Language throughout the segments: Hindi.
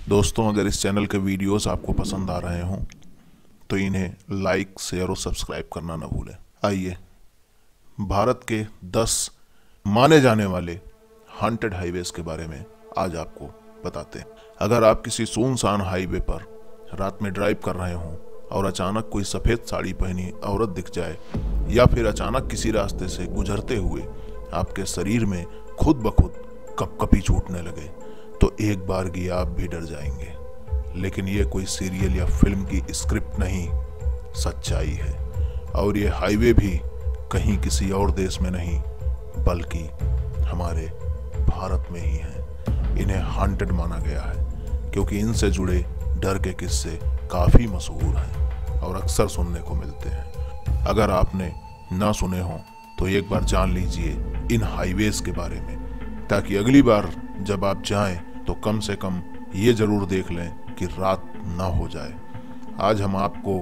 दोस्तों, अगर इस चैनल के वीडियोस आपको पसंद आ रहे हों तो इन्हें लाइक, शेयर और सब्सक्राइब करना ना भूलें। आइए भारत के 10 माने जाने वाले हॉन्टेड हाईवेज के बारे में आज आपको बताते हैं। अगर आप किसी सुनसान हाईवे पर रात में ड्राइव कर रहे हों और अचानक कोई सफ़ेद साड़ी पहनी औरत दिख जाए या फिर अचानक किसी रास्ते से गुजरते हुए आपके शरीर में खुद ब खुद कपकपी छूटने लगे तो एक बार की आप भी डर जाएंगे। लेकिन ये कोई सीरियल या फिल्म की स्क्रिप्ट नहीं, सच्चाई है। और ये हाईवे भी कहीं किसी और देश में नहीं बल्कि हमारे भारत में ही है। इन्हें हॉन्टेड माना गया है क्योंकि इनसे जुड़े डर के किस्से काफ़ी मशहूर हैं और अक्सर सुनने को मिलते हैं। अगर आपने ना सुने हों तो एक बार जान लीजिए इन हाईवेज के बारे में, ताकि अगली बार जब आप जाएं तो कम से कम ये जरूर देख लें कि रात ना हो जाए। आज हम आपको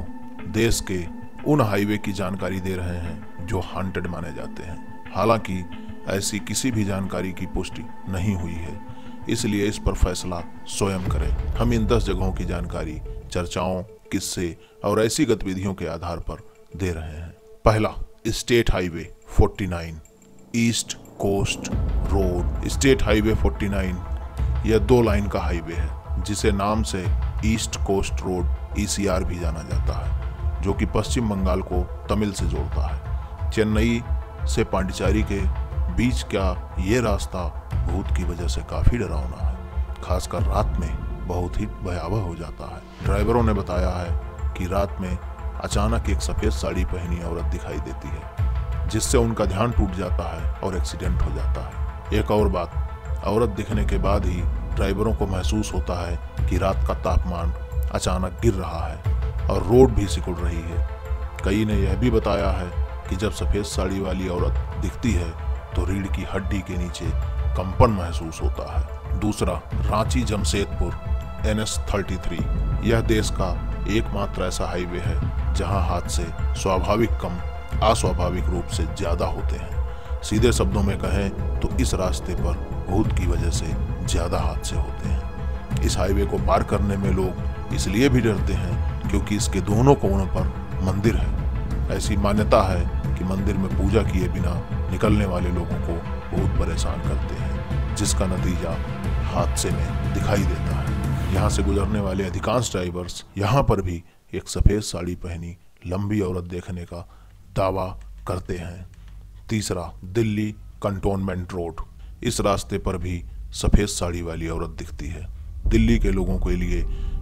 देश के उन हाईवे की जानकारी दे रहे हैं जो हॉन्टेड माने जाते हैं। हालांकि ऐसी किसी भी जानकारी की पुष्टि नहीं हुई है, इसलिए इस पर फैसला स्वयं करें। हम इन 10 जगहों की जानकारी चर्चाओं, किस्से और ऐसी गतिविधियों के आधार पर दे रहे हैं। पहला, state highway 49 east coast road. State highway 49 यह 2 लाइन का हाईवे है जिसे नाम से ईस्ट कोस्ट रोड ECR भी जाना जाता है, जो कि पश्चिम बंगाल को तमिल से जोड़ता है। चेन्नई से पांडिचेरी के बीच का ये रास्ता भूत की वजह से काफ़ी डरावना है, खासकर रात में बहुत ही भयावह हो जाता है। ड्राइवरों ने बताया है कि रात में अचानक एक सफ़ेद साड़ी पहनी औरत दिखाई देती है, जिससे उनका ध्यान टूट जाता है और एक्सीडेंट हो जाता है। एक और बात, औरत दिखने के बाद ही ड्राइवरों को महसूस होता है कि रात का तापमान अचानक गिर रहा है और रोड भी सिकुड़ रही है। कई ने यह भी बताया है कि जब सफ़ेद साड़ी वाली औरत दिखती है तो रीढ़ की हड्डी के नीचे कंपन महसूस होता है। दूसरा, रांची जमशेदपुर NH 33। यह देश का एकमात्र ऐसा हाईवे है जहां हादसे स्वाभाविक कम अस्वाभाविक रूप से ज़्यादा होते हैं। सीधे शब्दों में कहें तो इस रास्ते पर भूत की वजह से ज़्यादा हादसे होते हैं। इस हाईवे को पार करने में लोग इसलिए भी डरते हैं क्योंकि इसके दोनों कोनों पर मंदिर है। ऐसी मान्यता है कि मंदिर में पूजा किए बिना निकलने वाले लोगों को भूत परेशान करते हैं, जिसका नतीजा हादसे में दिखाई देता है। यहाँ से गुजरने वाले अधिकांश ड्राइवर्स यहाँ पर भी एक सफ़ेद साड़ी पहनी लंबी औरत देखने का दावा करते हैं। तीसरा, दिल्ली कंटोनमेंट रोड। इस रास्ते पर भी सफ़ेद साड़ी वाली औरत दिखती है। दिल्ली के लोगों के लिए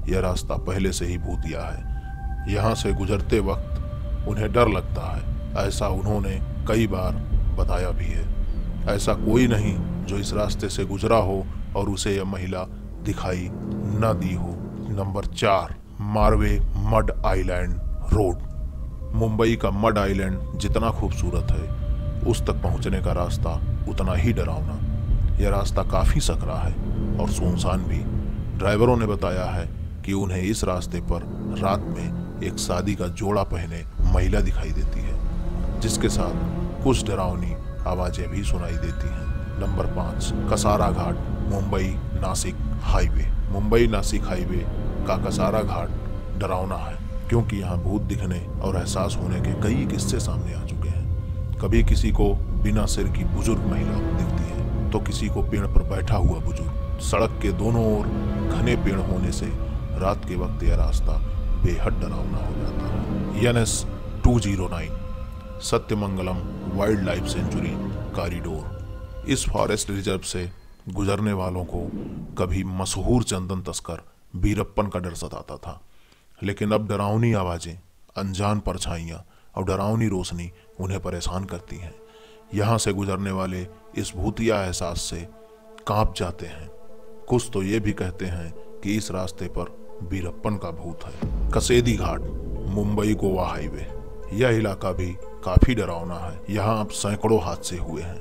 यह रास्ता पहले से ही भूतिया है। यहाँ से गुजरते वक्त उन्हें डर लगता है, ऐसा उन्होंने कई बार बताया भी है। ऐसा कोई नहीं जो इस रास्ते से गुजरा हो और उसे यह महिला दिखाई न दी हो। Number 4, Marve mud island road. Mumbai का मड आइलैंड जितना खूबसूरत है, उस तक पहुंचने का रास्ता उतना ही डरावना। यह रास्ता काफ़ी सकरा है और सुनसान भी। ड्राइवरों ने बताया है कि उन्हें इस रास्ते पर रात में एक शादी का जोड़ा पहने महिला दिखाई देती है, जिसके साथ कुछ डरावनी आवाज़ें भी सुनाई देती हैं। नंबर 5, कसारा घाट मुंबई नासिक हाईवे। मुंबई नासिक हाईवे का कसारा घाट डरावना है क्योंकि यहाँ भूत दिखने और एहसास होने के कई किस्से सामने आ चुके हैं। कभी किसी को बिना सिर की बुजुर्ग महिला दिखती है तो किसी को पेड़ पर बैठा हुआ बुजुर्ग। सड़क के दोनों ओर घने पेड़ होने से रात के वक्त यह रास्ता बेहद डरावना हो जाता है। NH 209 Sathyamangalam wild life sanctuary corridor. इस फॉरेस्ट रिजर्व से गुजरने वालों को कभी मशहूर चंदन तस्कर बीरप्पन का डर सताता था, लेकिन अब डरावनी आवाज़ें, अनजान परछाइयाँ और डरावनी रोशनी उन्हें परेशान करती हैं। यहाँ से गुजरने वाले इस भूतिया एहसास से कांप जाते हैं। कुछ तो ये भी कहते हैं कि इस रास्ते पर बीरप्पन का भूत है। कसेदी घाट मुंबई गोवा हाईवे। यह इलाका भी काफ़ी डरावना है। यहाँ अब सैकड़ों हादसे हुए हैं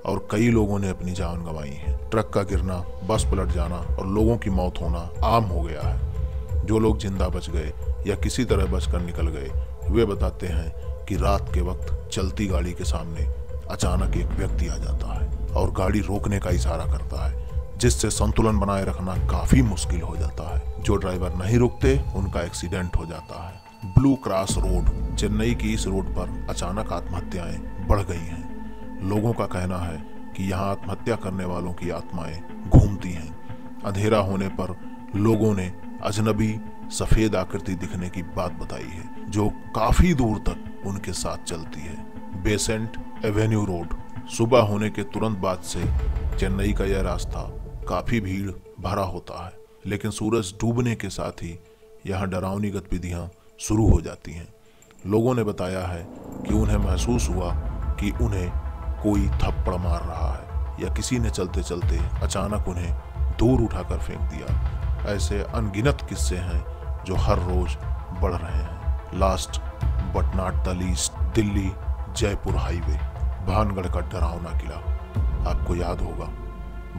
और कई लोगों ने अपनी जान गंवाई है। ट्रक का गिरना, बस पलट जाना और लोगों की मौत होना आम हो गया है। जो लोग जिंदा बच गए या किसी तरह बचकर निकल गए, वे बताते हैं कि रात के वक्त चलती गाड़ी के सामने अचानक एक व्यक्ति आ जाता है और गाड़ी रोकने का इशारा करता है, जिससे संतुलन बनाए रखना काफी मुश्किल हो जाता है। जो ड्राइवर नहीं रुकते उनका एक्सीडेंट हो जाता है। ब्लू क्रॉस रोड चेन्नई की इस रोड पर अचानक आत्महत्याएं बढ़ गई हैं। लोगों का कहना है कि यहाँ आत्महत्या करने वालों की आत्माएं घूमती हैं। अंधेरा होने पर लोगों ने अजनबी सफेद आकृति दिखने की बात बताई है जो काफी दूर तक उनके साथ चलती है। बेसेंट एवेन्यू रोड सुबह होने के तुरंत बाद से चेन्नई का यह रास्ता काफी भीड़ भरा होता है, लेकिन सूरज डूबने के साथ ही यहाँ डरावनी गतिविधियां शुरू हो जाती हैं। लोगों ने बताया है कि उन्हें महसूस हुआ कि उन्हें कोई थप्पड़ मार रहा है या किसी ने चलते चलते अचानक उन्हें दूर उठाकर फेंक दिया। ऐसे अनगिनत किस्से हैं जो हर रोज बढ़ रहे हैं। Last but not the least, Delhi Jaipur highway, Bhangarh का डरावना किला। आपको याद होगा,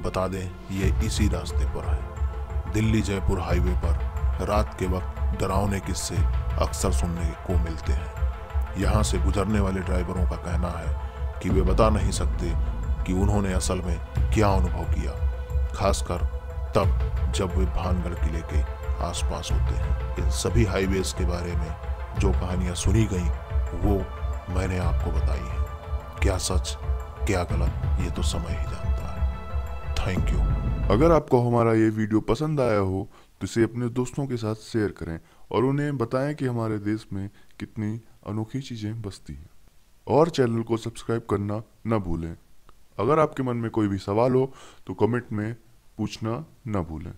बता दें ये इसी रास्ते पर है। दिल्ली जयपुर हाईवे पर रात के वक्त डरावने किस्से अक्सर सुनने को मिलते हैं। यहाँ से गुजरने वाले ड्राइवरों का कहना है कि वे बता नहीं सकते कि उन्होंने असल में क्या अनुभव किया, खासकर तब जब वे भानगढ़ किले के आसपास होते हैं। इन सभी हाईवेज के बारे में जो कहानियां सुनी गई वो मैंने आपको बताई है। क्या सच क्या गलत ये तो समय ही जानता है। Thank you. अगर आपको हमारा ये वीडियो पसंद आया हो तो इसे अपने दोस्तों के साथ शेयर करें और उन्हें बताएं कि हमारे देश में कितनी अनोखी चीज़ें बसती हैं। और चैनल को सब्सक्राइब करना न भूलें। अगर आपके मन में कोई भी सवाल हो तो कमेंट में पूछना न भूलें।